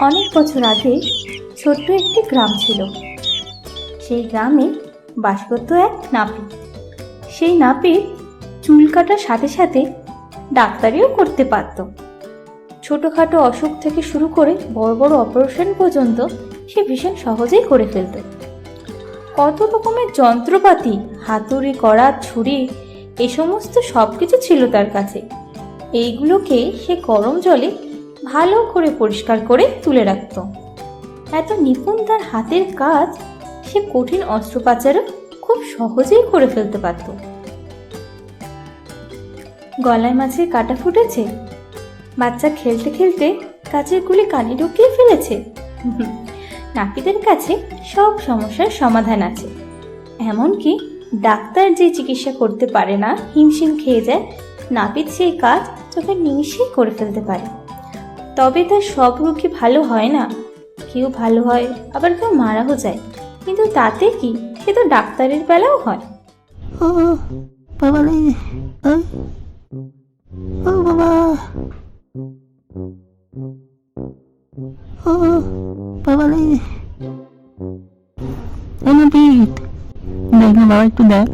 অনেক বছর আগে ছোট্ট একটি গ্রাম ছিল। সেই গ্রামে বাস করত এক নাপিত। সেই নাপিত চুল কাটার সাথে সাথে ডাক্তারিও করতে পারত। ছোটখাটো অসুখ থেকে শুরু করে বড় বড় অপারেশন পর্যন্ত সে ভীষণ সহজেই করে ফেলত। কত রকমের যন্ত্রপাতি, হাতুড়ি, কড়া, ছুরি, এ সমস্ত সব কিছু ছিল তার কাছে। এইগুলোকে সে গরম জলে ভালো করে পরিষ্কার করে তুলে রাখত। এত নিপুণ তার হাতের কাজ, সে কঠিন অস্ত্রোপচারও খুব সহজেই করে ফেলতে পারত। গলায় মাছের কাঁটা ফুটেছে, বাচ্চা খেলতে খেলতে কাচের গুলি কানে ঢুকিয়ে ফেলেছে, নাপিতের কাছে সব সমস্যার সমাধান আছে। এমনকি ডাক্তার যে চিকিৎসা করতে পারে না, হিমশিম খেয়ে যায়, নাপিত সেই কাজ চোখের নিমিষেই করে ফেলতে পারে। তবে তার সব রোগী ভালো হয় না, কেউ ভালো হয় আবার কেউ মারাও যায়, কিন্তু তাতে কি, সে তো ডাক্তারের বেলাও হয়। ও বাবা রে, ও বাবা, ও বাবা রে, নাপিত, দেখ না বাবা, একটু দেখ।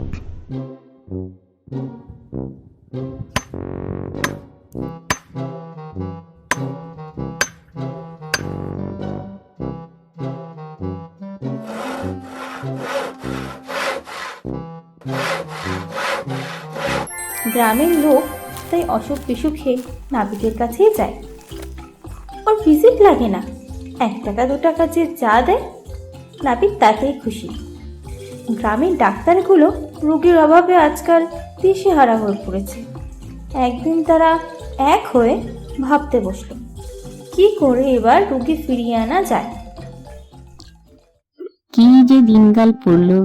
গ্রামের লোক তাই অসুখ বিসুখে নাপিতের কাছেই যায়। ওর ভিজিট লাগে না, 1 টাকা 2 টাকা যে যা দেয়, নাপিত তাতেই খুশি। গ্রামের ডাক্তারগুলো রোগীর অভাবে আজকাল দিশেহারা হয়ে পড়েছে। একদিন তারা এক হয়ে ভাবতে বসলো, কি করে এবার রোগী ফিরিয়ে আনা যায়। কি যে দিনকাল পড়লো,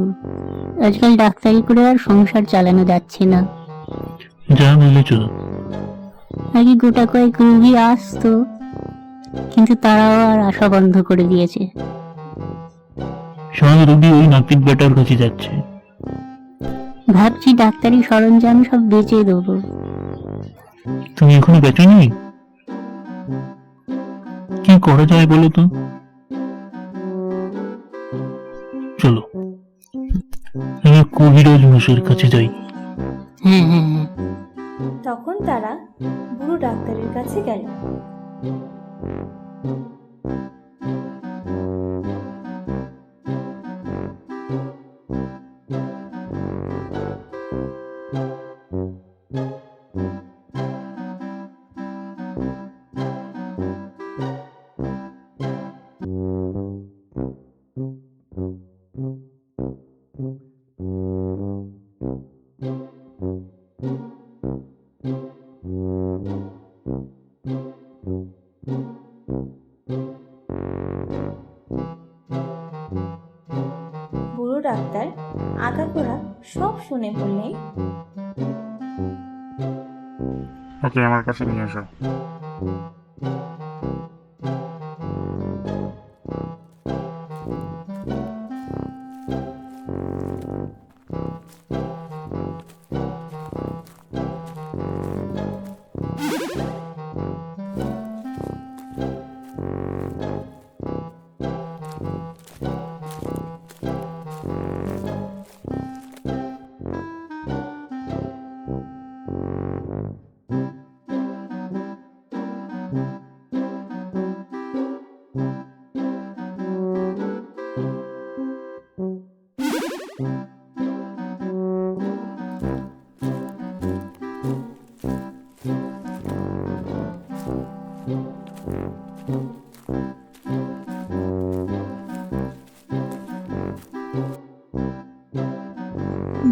আজকাল ডাক্তারি করে আর সংসার চালানো যাচ্ছে না। যা বলেছ, আগে গোটা কয়েক রোগী আসতো, কিন্তু তারাও আর আসা বন্ধ করে দিয়েছে। সব রোগী ওই নাপিত বেটার কাছে যাচ্ছে। ভাবছি ডাক্তারি সরঞ্জাম সব বেচে দেবো। তুমি এখনো বেচোনি? কি করা যায় বলো তো? চলো আমি কবিরাজ মশাইয়ের কাছে যাই। হ্যাঁ হ্যাঁ হ্যাঁ। তখন তারা বুড়ো ডাক্তারের কাছে গেল। বুড়ো ডাক্তার আগাগোড়া সব শুনে বললেন, ওকে আমার কাছে নিয়ে এসো।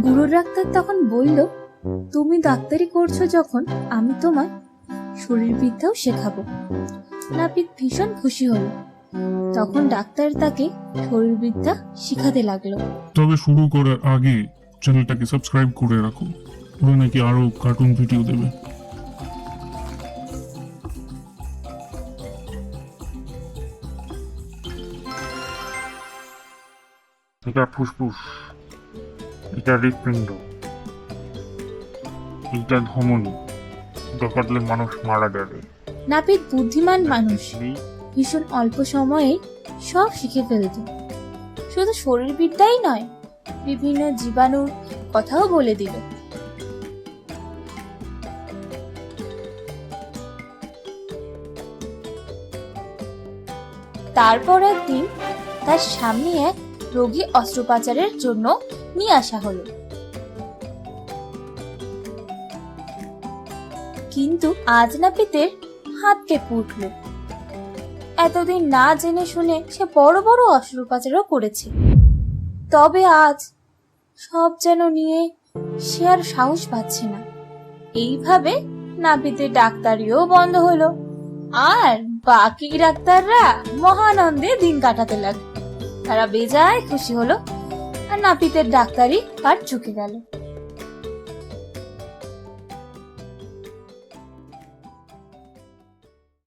বুড়ো ডাক্তার তখন বলল, তুমি ডাক্তারি করছো যখন, আমি তোমায় শরীরবিদ্যাও শেখাবো। নাপিত ভীষণ খুশি হলো। তখন ডাক্তার তাকে শরীরবিদ্যা শিখাতে লাগলো। তবে শুরু করার আগে চ্যানেলটাকে সাবস্ক্রাইব করে রাখো, ওরা নাকি আরো কার্টুন ভিডিও দেবে। এটা ফুসফুস, এটা হৃৎপিণ্ড, এটা ধমনী। এটা কাটলে মানুষ মারা যাবে। নাপিত বুদ্ধিমান মানুষ, ভীষণ অল্প সময়ে সব শিখে ফেলত। শুধু শরীরবিদ্যাই নয়, বিভিন্ন জীবাণুর কথাও বলে দিল। তারপর একদিন তার সামনে এক রোগী অস্ত্রোপচারের জন্য নিয়ে আসা হলো। কিন্তু আজ নাপিতের হাত কেঁপে উঠল। এতদিন না জেনে শুনে সে বড় বড় অস্ত্রোপচারও করেছে, তবে আজ সব যেন নিয়ে সে আর সাহস পাচ্ছে না। এইভাবে নাপিতের ডাক্তারিও বন্ধ হলো, আর বাকি ডাক্তাররা মহানন্দে দিন কাটাতে লাগলো। তারা বেজায় খুশি হলো, আর নাপিতের ডাক্তারি কাজ চুকে গেল।